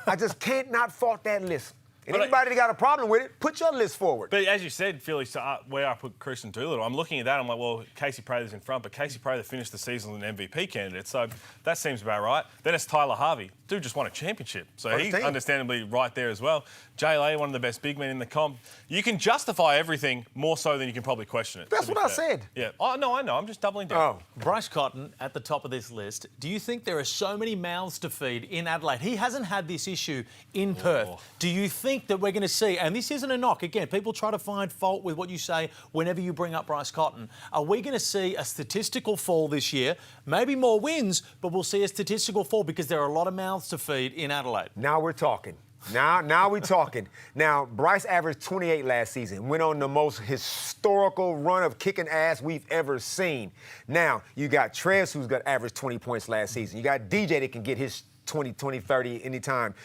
I just can't not fault that list. And anybody that got a problem with it, put your list forward. But as you said, Philly, where I put Christian Doolittle, I'm looking at that, I'm like, well, Casey Prather's in front, but Casey Prather finished the season as an MVP candidate, so that seems about right. Then it's Tyler Harvey. Dude just won a championship, so he's understandably right there as well. JLA, one of the best big men in the comp. You can justify everything more so than you can probably question it. That's what I said. Yeah. Oh, no, I know. I'm just doubling down. Oh. Bryce Cotton at the top of this list. Do you think there are so many mouths to feed in Adelaide? He hasn't had this issue in Perth. Do you think that we're going to see, and this isn't a knock, again, people try to find fault with what you say whenever you bring up Bryce Cotton. Are we going to see a statistical fall this year? Maybe more wins, but we'll see a statistical fall because there are a lot of mouths to feed in Adelaide. Now we're talking. Now we're talking. Now, Bryce averaged 28 last season, went on the most historical run of kicking ass we've ever seen. Now, you got Trez, who's got averaged 20 points last season. You got DJ that can get his 20, 30 anytime.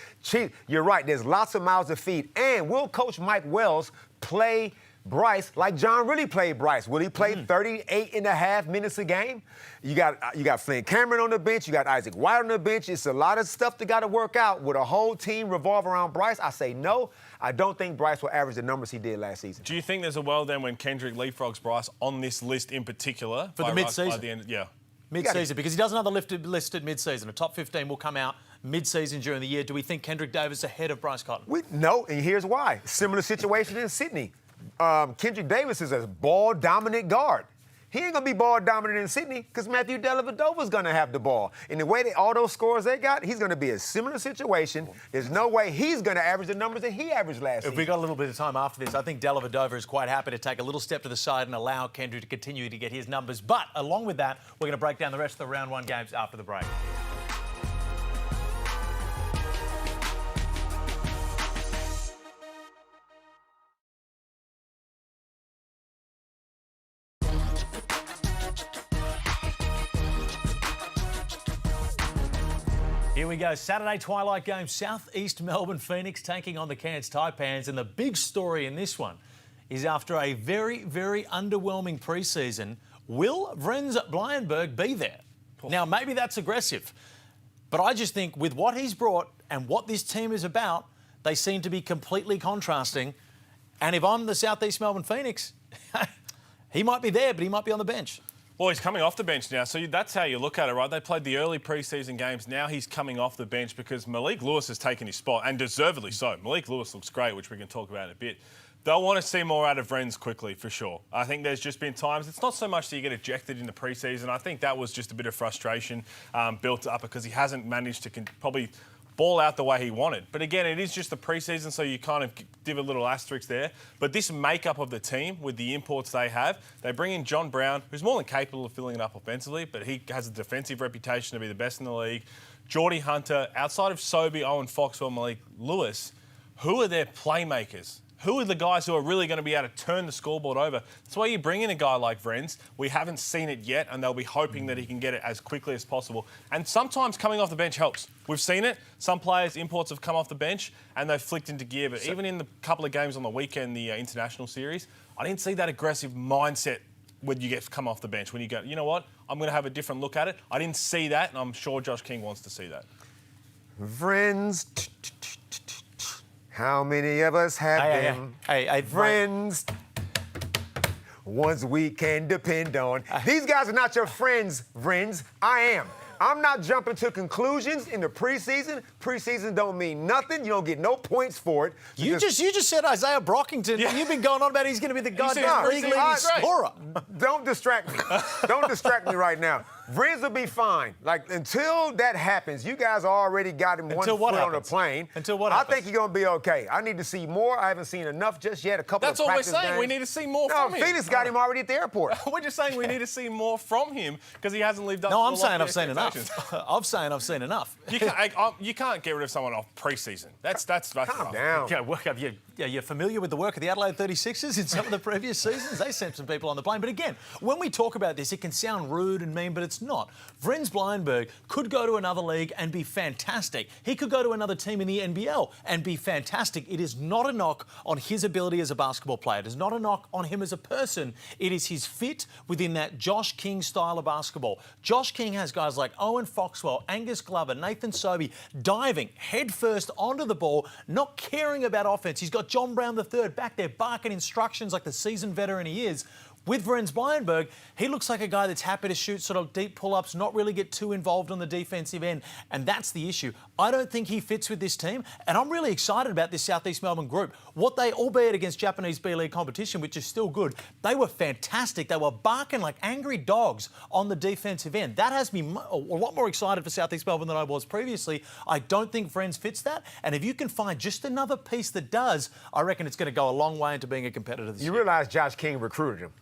You're right, there's lots of mouths to feed. And will Coach Mike Wells play Bryce like John really played Bryce? Will he play 38 and a half minutes a game? You got Flynn Cameron on the bench. You got Isaac White on the bench. It's a lot of stuff that got to work out. Would a whole team revolve around Bryce? I say no. I don't think Bryce will average the numbers he did last season. Do you think there's a world then when Kendrick leapfrogs Bryce on this list in particular? For the mid-season? Yeah. Mid-season, because he doesn't have the list at mid-season. A top 15 will come out mid-season during the year. Do we think Kendrick Davis ahead of Bryce Cotton? No, and here's why. Similar situation in Sydney. Kendrick Davis is a ball-dominant guard. He ain't going to be ball-dominant in Sydney because Matthew Dellavedova's going to have the ball. And the way all those scores they got, he's going to be a similar situation. There's no way he's going to average the numbers that he averaged last season. If we got a little bit of time after this, I think Dellavedova is quite happy to take a little step to the side and allow Kendrick to continue to get his numbers. But along with that, we're going to break down the rest of the round one games after the break. Here we go. Saturday twilight game. Southeast Melbourne Phoenix taking on the Cairns Taipans. And the big story in this one is after a very, very underwhelming preseason, will Vrens Blyenberg be there? Now, maybe that's aggressive. But I just think with what he's brought and what this team is about, they seem to be completely contrasting. And if I'm the Southeast Melbourne Phoenix, he might be there, but he might be on the bench. Well, he's coming off the bench now, so that's how you look at it, right? They played the early preseason games. Now he's coming off the bench because Malik Lewis has taken his spot, and deservedly so. Malik Lewis looks great, which we can talk about in a bit. They'll want to see more out of Vrens quickly, for sure. I think there's just been times, it's not so much that you get ejected in the preseason. I think that was just a bit of frustration built up because he hasn't managed to probably ball out the way he wanted. But again, it is just the preseason, so you kind of give a little asterisk there. But this makeup of the team with the imports they have, they bring in John Brown, who's more than capable of filling it up offensively, but he has a defensive reputation to be the best in the league. Geordie Hunter, outside of Sobey, Owen Foxwell, Malik Lewis, who are their playmakers? Who are the guys who are really going to be able to turn the scoreboard over? That's why you bring in a guy like Vrens. We haven't seen it yet, and they'll be hoping that he can get it as quickly as possible. And sometimes coming off the bench helps. We've seen it. Some players, imports, have come off the bench and they've flicked into gear. But even in the couple of games on the weekend, the international series, I didn't see that aggressive mindset when you come off the bench. When you go, you know what, I'm going to have a different look at it. I didn't see that, and I'm sure Josh King wants to see that. Vrens. How many of us have them? Friends. Ones we can depend on. These guys are not your friends, Vrens. I am. I'm not jumping to conclusions in the preseason. Preseason don't mean nothing. You don't get no points for it. You just said Isaiah Brockington. Yeah. You've been going on about he's going to be the goddamn league scorer. Don't distract me. Don't distract me right now. Vrens will be fine. Like, until that happens, you guys already got him one foot on the plane. Until what happens? I think he's going to be okay. I need to see more. I haven't seen enough just yet. A couple of practice That's all we're saying. games. We need to see more from him. No, Phoenix got him already at the airport. We're just saying we need to see more from him because he hasn't lived up to I'm saying I've seen enough. I'm saying I've seen enough. You can't get rid of someone off preseason. That's Calm down. You're familiar with the work of the Adelaide 36ers in some of the previous seasons? They sent some people on the plane. But again, when we talk about this, it can sound rude and mean, but it's not. Vrens Blyenberg could go to another league and be fantastic. He could go to another team in the NBL and be fantastic. It is not a knock on his ability as a basketball player. It is not a knock on him as a person. It is his fit within that Josh King style of basketball. Josh King has guys like Owen Foxwell, Angus Glover, Nathan Sobey diving headfirst onto the ball, not caring about offense. He's got John Brown III back there barking instructions like the seasoned veteran he is. With Vrens Blyenberg, he looks like a guy that's happy to shoot sort of deep pull-ups, not really get too involved on the defensive end, and that's the issue. I don't think he fits with this team, and I'm really excited about this Southeast Melbourne group. What they, albeit against Japanese B-League competition, which is still good, they were fantastic. They were barking like angry dogs on the defensive end. That has me a lot more excited for Southeast Melbourne than I was previously. I don't think Vrens fits that, and if you can find just another piece that does, I reckon it's going to go a long way into being a competitor this year. You realise Josh King recruited him.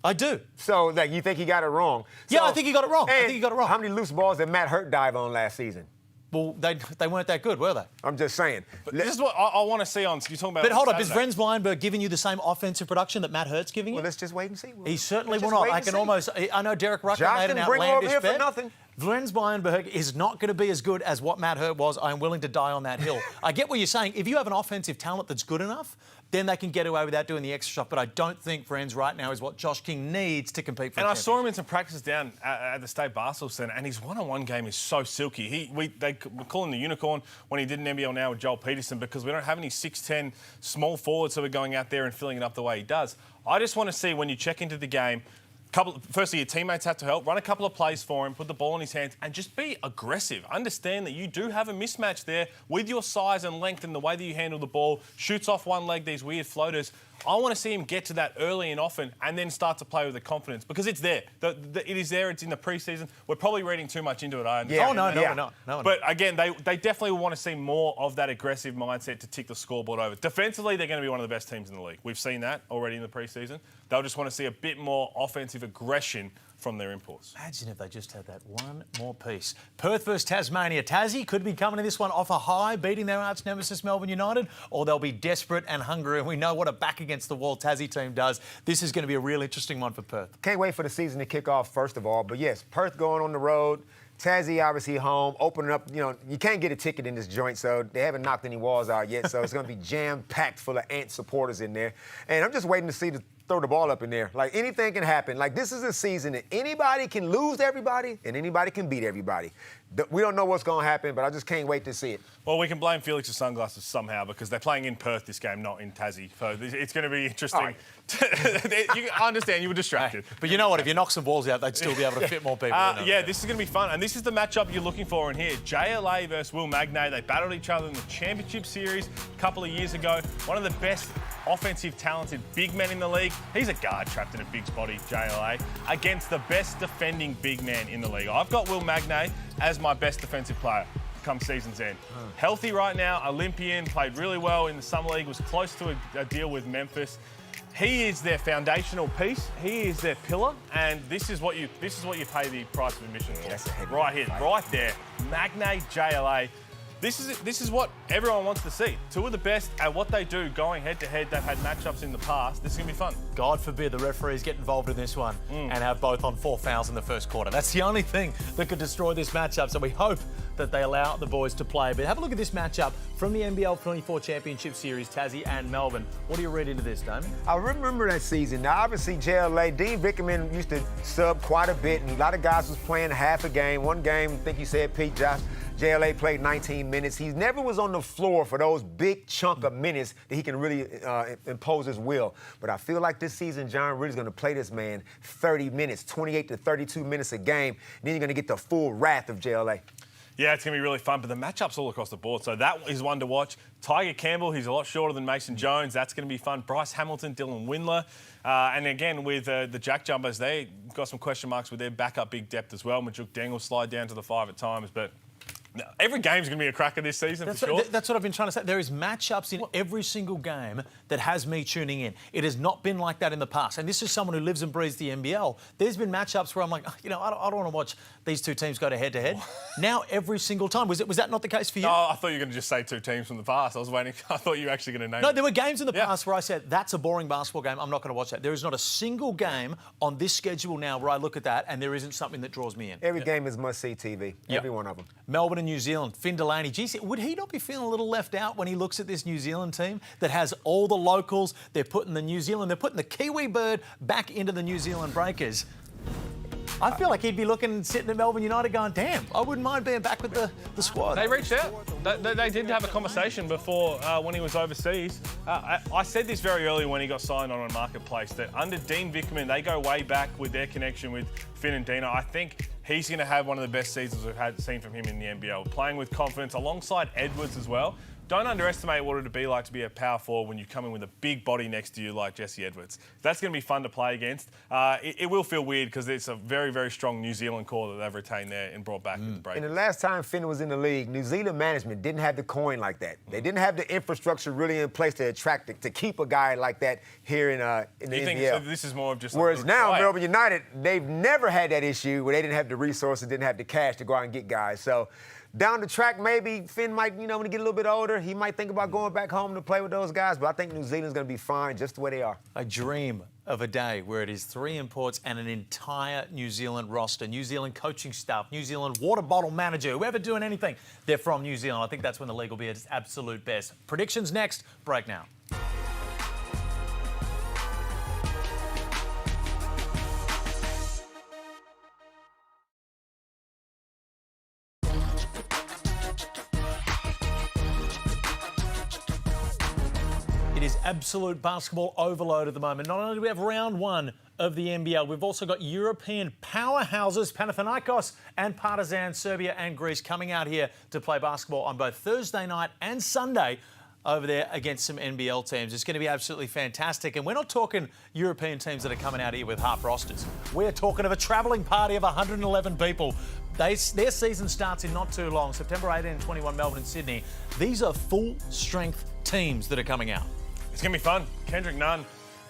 I do. So, you think he got it wrong? Yeah, I think he got it wrong. I think he got it wrong. How many loose balls did Matt Hurt dive on last season? Well, they weren't that good, were they? I'm just saying. But this is what I want to see on. You're talking about. But hold up, is Vrens Blyenberg giving you the same offensive production that Matt Hurt's giving you? Well, let's just wait and see. He certainly will not. I know Derek Rucker made an outlandish bet. Vrens Blyenberg is not going to be as good as what Matt Hurt was. I'm willing to die on that hill. I get what you're saying. If you have an offensive talent that's good enough, then they can get away without doing the extra stuff. But I don't think Vrens right now is what Josh King needs to compete for. And I saw him in some practices down at the State Basketball Centre, and his one-on-one game is so silky. They call him the unicorn when he did an NBL now with Joel Peterson because we don't have any 6'10" small forwards who are going out there and filling it up the way he does. I just want to see when you check into the game, firstly, your teammates have to help. Run a couple of plays for him, put the ball in his hands, and just be aggressive. Understand that you do have a mismatch there with your size and length and the way that you handle the ball. Shoots off one leg, these weird floaters. I want to see him get to that early and often and then start to play with the confidence because it's there. It is there. It's in the preseason. We're probably reading too much into it. I understand. No. But again, they definitely want to see more of that aggressive mindset to tick the scoreboard over. Defensively, they're going to be one of the best teams in the league. We've seen that already in the preseason. They'll just want to see a bit more offensive aggression from their imports. Imagine if they just had that one more piece. Perth versus Tasmania. Tassie could be coming to this one off a high, beating their arch nemesis Melbourne United, or they'll be desperate and hungry, and we know what a back-against-the-wall Tassie team does. This is going to be a real interesting one for Perth. Can't wait for the season to kick off, first of all. But yes, Perth going on the road, Tassie obviously home, opening up, you can't get a ticket in this joint, so they haven't knocked any walls out yet, so it's going to be jam-packed full of Ant supporters in there. And I'm just waiting to see throw the ball up in there. Like, anything can happen. Like, this is a season that anybody can lose to everybody and anybody can beat everybody. We don't know what's going to happen, but I just can't wait to see it. Well, we can blame Felix's sunglasses somehow because they're playing in Perth this game, not in Tassie. So it's going to be interesting. Right. I understand you were distracted. But you know what? If you knock some balls out, they'd still be able to fit more people in. Yeah, this is going to be fun. And this is the matchup you're looking for in here. JLA versus Will Magnay. They battled each other in the Championship Series a couple of years ago. One of the best offensive, talented big men in the league. He's a guard trapped in a big body, JLA, against the best defending big man in the league. I've got Will Magnay as my best defensive player come season's end. Healthy right now, Olympian, played really well in the Summer League, was close to a deal with Memphis. He is their foundational piece. He is their pillar, and this is what you pay the price of admission for. Right here, right there. Magnay, JLA. This is what everyone wants to see. Two of the best at what they do going head-to-head. They've had matchups in the past. This is going to be fun. God forbid the referees get involved in this one and have both on 4 fouls in the first quarter. That's the only thing that could destroy this matchup, so we hope that they allow the boys to play. But have a look at this matchup from the NBL 24 Championship Series, Tassie and Melbourne. What do you read into this, Damien? I remember that season. Now, obviously, JLA, Dean Vickerman used to sub quite a bit, and a lot of guys was playing half a game. One game, I think you said, Pete, Josh, JLA played 19 minutes. He never was on the floor for those big chunk of minutes that he can really impose his will. But I feel like this season, John Ridley's going to play this man 30 minutes, 28 to 32 minutes a game. And then you're going to get the full wrath of JLA. Yeah, it's going to be really fun, but the matchups all across the board. So that is one to watch. Tiger Campbell, he's a lot shorter than Mason Jones. That's going to be fun. Bryce Hamilton, Dylan Windler. And again, with the Jack Jumpers, they got some question marks with their backup big depth as well. Majuk Deng will slide down to the 5 at times, but every game's going to be a cracker this season, for sure. That's what I've been trying to say. There is matchups in every single game that has me tuning in. It has not been like that in the past. And this is someone who lives and breathes the NBL. There's been matchups where I'm like, I don't want to watch these two teams go to head-to-head. Now, every single time. Was that not the case for you? No, I thought you were going to just say two teams from the past. I was waiting. I thought you were actually going to name No, there were games in the past where I said, that's a boring basketball game. I'm not going to watch that. There is not a single game on this schedule now where I look at that and there isn't something that draws me in. Every game is must-see TV. Every one of them. Melbourne and New Zealand. Finn Delaney. Geez, would he not be feeling a little left out when he looks at this New Zealand team that has all the locals? They're putting the Kiwi bird back into the New Zealand Breakers. I feel like he'd be sitting at Melbourne United going, damn, I wouldn't mind being back with the squad. They reached out. They did have a conversation before when he was overseas. I said this very early when he got signed on a marketplace, that under Dean Vickerman, they go way back with their connection with Finn and Dino. I think he's going to have one of the best seasons we've seen from him in the NBL, playing with confidence alongside Edwards as well. Don't underestimate what it would be like to be a power forward when you come in with a big body next to you like Jesse Edwards. That's going to be fun to play against. It will feel weird because it's a very, very strong New Zealand core that they've retained there and brought back in the break. And the last time Finn was in the league, New Zealand management didn't have the coin like that. They didn't have the infrastructure really in place to attract to keep a guy like that here in the NBL. So this is more of just... Whereas now, Melbourne United, they've never had that issue where they didn't have the resources, didn't have the cash to go out and get guys. So down the track, maybe Finn might, when he get a little bit older, he might think about going back home to play with those guys. But I think New Zealand's going to be fine just the way they are. I dream of a day where it is 3 imports and an entire New Zealand roster, New Zealand coaching staff, New Zealand water bottle manager, whoever doing anything, they're from New Zealand. I think that's when the league will be at its absolute best. Predictions next. Break now. It is absolute basketball overload at the moment. Not only do we have round 1 of the NBL, we've also got European powerhouses, Panathinaikos and Partizan, Serbia and Greece, coming out here to play basketball on both Thursday night and Sunday over there against some NBL teams. It's going to be absolutely fantastic. And we're not talking European teams that are coming out here with half rosters. We're talking of a travelling party of 111 people. Their season starts in not too long, September 18 and 21, Melbourne and Sydney. These are full-strength teams that are coming out. It's going to be fun. Kendrick Nunn,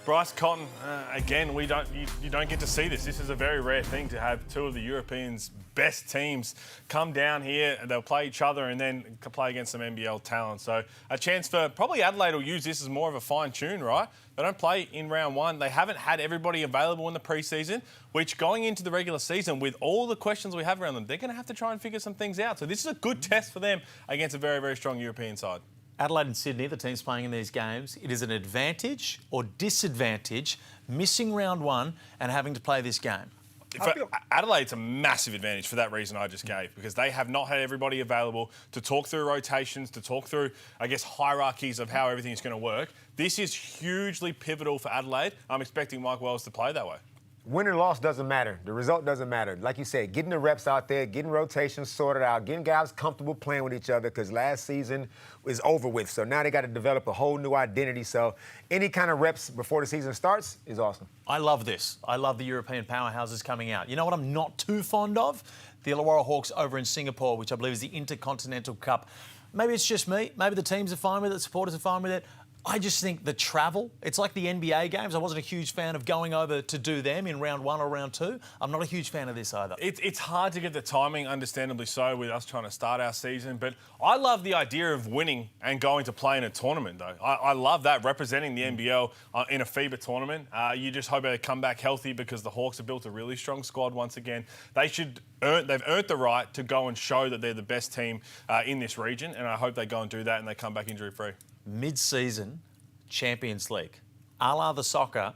Bryce Cotton, again, you don't get to see this. This is a very rare thing to have two of the Europeans' best teams come down here and they'll play each other and then play against some NBL talent. So a chance for probably Adelaide will use this as more of a fine tune, right? They don't play in round one. They haven't had everybody available in the preseason, which going into the regular season with all the questions we have around them, they're going to have to try and figure some things out. So this is a good test for them against a very, very strong European side. Adelaide and Sydney, the teams playing in these games, it is an advantage or disadvantage missing round one and having to play this game. For Adelaide, it's a massive advantage for that reason I just gave, because they have not had everybody available to talk through rotations, to talk through, I guess, hierarchies of how everything's going to work. This is hugely pivotal for Adelaide. I'm expecting Mike Wells to play that way. Win or loss doesn't matter. The result doesn't matter. Like you said, getting the reps out there, getting rotations sorted out, getting guys comfortable playing with each other, because last season is over with. So now they got to develop a whole new identity. So any kind of reps before the season starts is awesome. I love this. I love the European powerhouses coming out. You know what I'm not too fond of? The Illawarra Hawks over in Singapore, which I believe is the Intercontinental Cup. Maybe it's just me. Maybe the teams are fine with it, supporters are fine with it. I just think the travel, it's like the NBA games. I wasn't a huge fan of going over to do them in round one or round two. I'm not a huge fan of this either. It's hard to get the timing, understandably so, with us trying to start our season. But I love the idea of winning and going to play in a tournament, though. I love that, representing the NBL in a FIBA tournament. You just hope they come back healthy, because the Hawks have built a really strong squad once again. They've earned the right to go and show that they're the best team in this region, and I hope they go and do that and they come back injury-free. Mid-season Champions League, a la the soccer,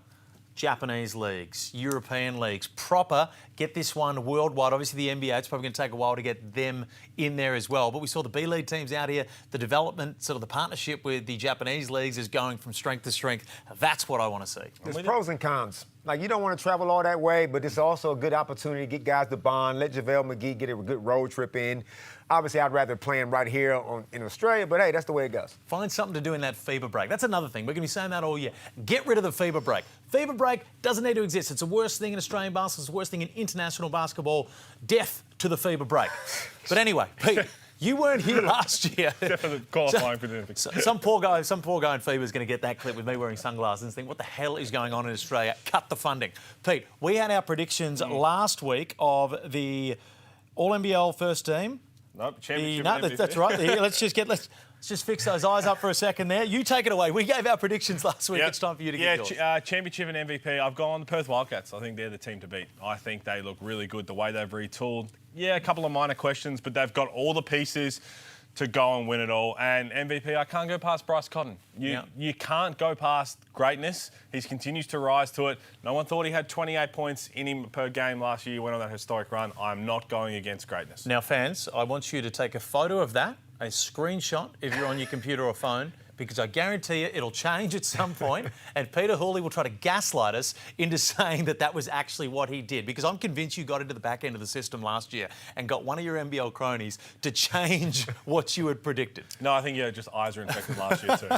Japanese leagues, European leagues, proper, get this one worldwide. Obviously the NBA, it's probably going to take a while to get them in there as well. But we saw the B-League teams out here, the development, sort of the partnership with the Japanese leagues is going from strength to strength. That's what I want to see. There's pros and cons. Like, you don't want to travel all that way, but it's also a good opportunity to get guys to bond, let JaVale McGee get a good road trip in. Obviously, I'd rather play him right here in Australia, but hey, that's the way it goes. Find something to do in that FIBA break. That's another thing. We're going to be saying that all year. Get rid of the FIBA break. FIBA break doesn't need to exist. It's the worst thing in Australian basketball. It's the worst thing in international basketball. Death to the FIBA break. But anyway, Pete, you weren't here last year. Definitely qualifying for the Olympics. Some poor guy in FIBA is going to get that clip with me wearing sunglasses and think, what the hell is going on in Australia? Cut the funding. Pete, we had our predictions last week of the All-NBL first team. Nope, championship. That's right. Let's just fix those eyes up for a second there. You take it away. We gave our predictions last week. Yep. It's time for you to get yours. Championship and MVP. I've gone the Perth Wildcats. I think they're the team to beat. I think they look really good the way they've retooled. Yeah, a couple of minor questions, but they've got all the pieces to go and win it all. And MVP, I can't go past Bryce Cotton. You can't go past greatness. He continues to rise to it. No one thought he had 28 points in him per game last year. He went on that historic run. I'm not going against greatness. Now, fans, I want you to take a photo of that, a screenshot if you're on your computer or phone, because I guarantee you it'll change at some point, and Peter Hooley will try to gaslight us into saying that that was actually what he did, because I'm convinced you got into the back end of the system last year and got one of your NBL cronies to change what you had predicted. No, I think just eyes were infected last year too.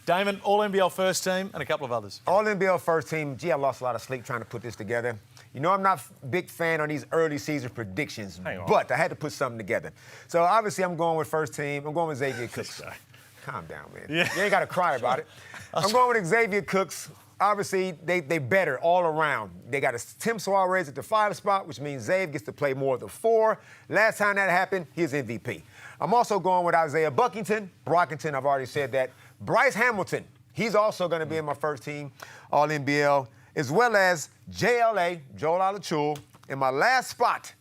Damon, All-NBL first team and a couple of others. All-NBL first team. Gee, I lost a lot of sleep trying to put this together. You know, I'm not a big fan of these early season predictions, but I had to put something together. So obviously I'm going with first team. I'm going with Xavier Cooks. Calm down, man. Yeah. You ain't got to cry about it. I'm going with Xavier Cooks. Obviously, they better all around. They got a Tim Suarez at the 5 spot, which means Xavier gets to play more of the 4. Last time that happened, he's MVP. I'm also going with Isaiah Brockington, I've already said that. Bryce Hamilton, he's also going to be in my first team, All-NBL, as well as JLA, Joel Alachul, in my last spot.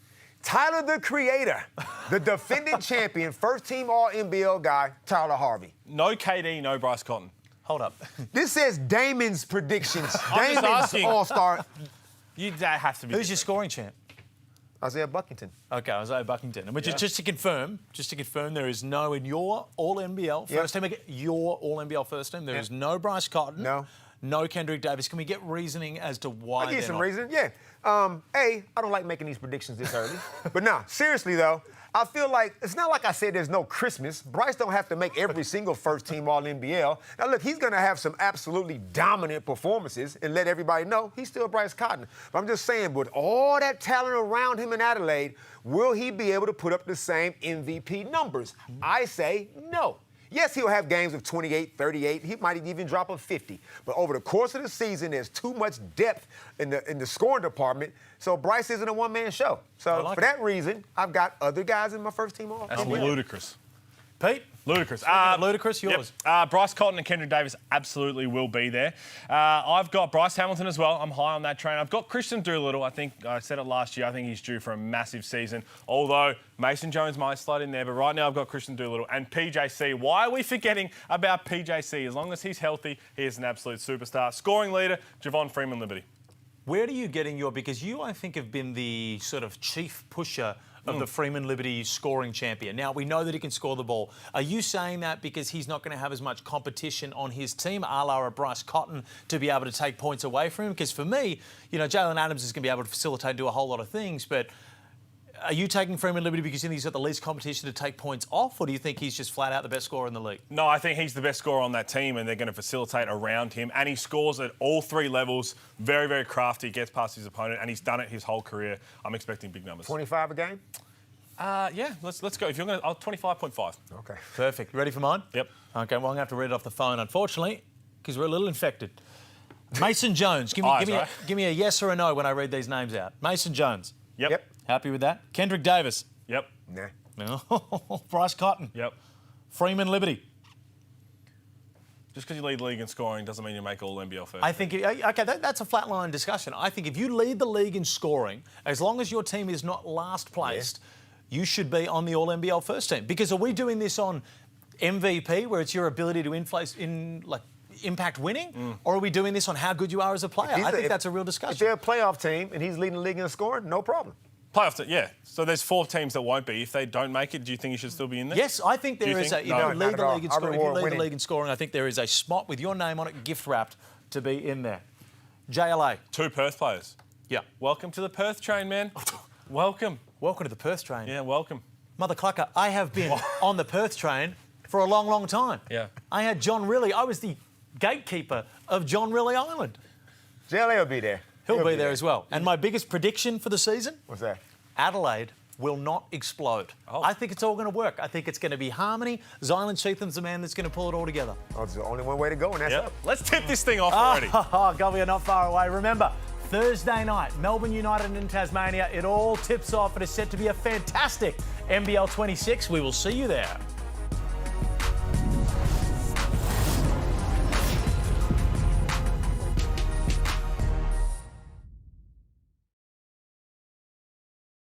Tyler, the Creator, the defending champion, first-team All-NBL guy, Tyler Harvey. No KD, no Bryce Cotton. Hold up. This says Damon's predictions. Damon's All-Star. That has to be. Who's your scoring champ? Isaiah Buckington. Okay, Isaiah Buckington. And just to confirm, there is no in your All-NBL first team. Your All-NBL first team. There is no Bryce Cotton. No Kendrick Davis. Can we get reasoning as to why? I'll give you some reason. Yeah. I don't like making these predictions this early. But no, seriously though, I feel like it's not like I said there's no Christmas. Bryce don't have to make every single first-team All-NBL. Now, look, he's going to have some absolutely dominant performances and let everybody know he's still Bryce Cotton. But I'm just saying, with all that talent around him in Adelaide, will he be able to put up the same MVP numbers? I say no. Yes, he'll have games of 28, 38. He might even drop a 50. But over the course of the season, there's too much depth in the scoring department. So Bryce isn't a one-man show. So for that reason, I've got other guys in my first team all. That's ludicrous. Pete? Ludicrous. Ludicrous, yours. Yep. Bryce Cotton and Kendrick Davis absolutely will be there. I've got Bryce Hamilton as well. I'm high on that train. I've got Christian Doolittle. I think I said it last year. I think he's due for a massive season. Although Mason Jones might slide in there, but right now I've got Christian Doolittle and PJC. Why are we forgetting about PJC? As long as he's healthy, he is an absolute superstar. Scoring leader, Javon Freeman-Liberty. Where are you getting your... Because you, I think, have been the sort of chief pusher of the Freeman-Liberty scoring champion. Now, we know that he can score the ball. Are you saying that because he's not going to have as much competition on his team, a la a Bryce Cotton, to be able to take points away from him? Because for me, you know, Jalen Adams is going to be able to facilitate and do a whole lot of things, but are you taking Freeman-Liberty because you think he's got the least competition to take points off, or do you think he's just flat out the best scorer in the league? No, I think he's the best scorer on that team, and they're going to facilitate around him. And he scores at all three levels. Very, very crafty, gets past his opponent, and he's done it his whole career. I'm expecting big numbers. 25 a game? Yeah, let's go. If you're going to, 25.5. Okay. Perfect. You ready for mine? Yep. Okay, well, I'm going to have to read it off the phone, unfortunately, because we're a little infected. Mason Jones. Give me a yes or a no when I read these names out. Mason Jones. Yep. Happy with that? Kendrick Davis. Yep. Nah. No. Bryce Cotton. Yep. Freeman-Liberty. Just because you lead the league in scoring doesn't mean you make all NBL first. I think, okay, that's a flatline discussion. I think if you lead the league in scoring, as long as your team is not last placed, you should be on the All-NBL first team. Because are we doing this on MVP, where it's your ability to impact winning, or are we doing this on how good you are as a player? I think that's a real discussion. If they're a playoff team and he's leading the league in scoring, no problem. Playoff, yeah. So there's 4 teams that won't be. If they don't make it, do you think you should still be in there? Yes, I think there is a... If you lead the league in scoring, if you lead the league in scoring, I think there is a spot with your name on it, gift-wrapped, to be in there. JLA. 2 Perth players. Yeah. Welcome to the Perth train, man. Welcome. Welcome to the Perth train. Yeah, welcome. Mother clucker, I have been on the Perth train for a long, long time. Yeah. I had John Rillie. I was the gatekeeper of John Rillie Island. JLA will be there. He'll be there as well. And my biggest prediction for the season? What's that? Adelaide will not explode. Oh. I think it's all going to work. I think it's going to be harmony. Zylan Chetham's the man that's going to pull it all together. Oh, it's the only one way to go, and that's up. Let's tip this thing off already. God, we are not far away. Remember, Thursday night, Melbourne United and Tasmania. It all tips off. It is set to be a fantastic NBL 26. We will see you there.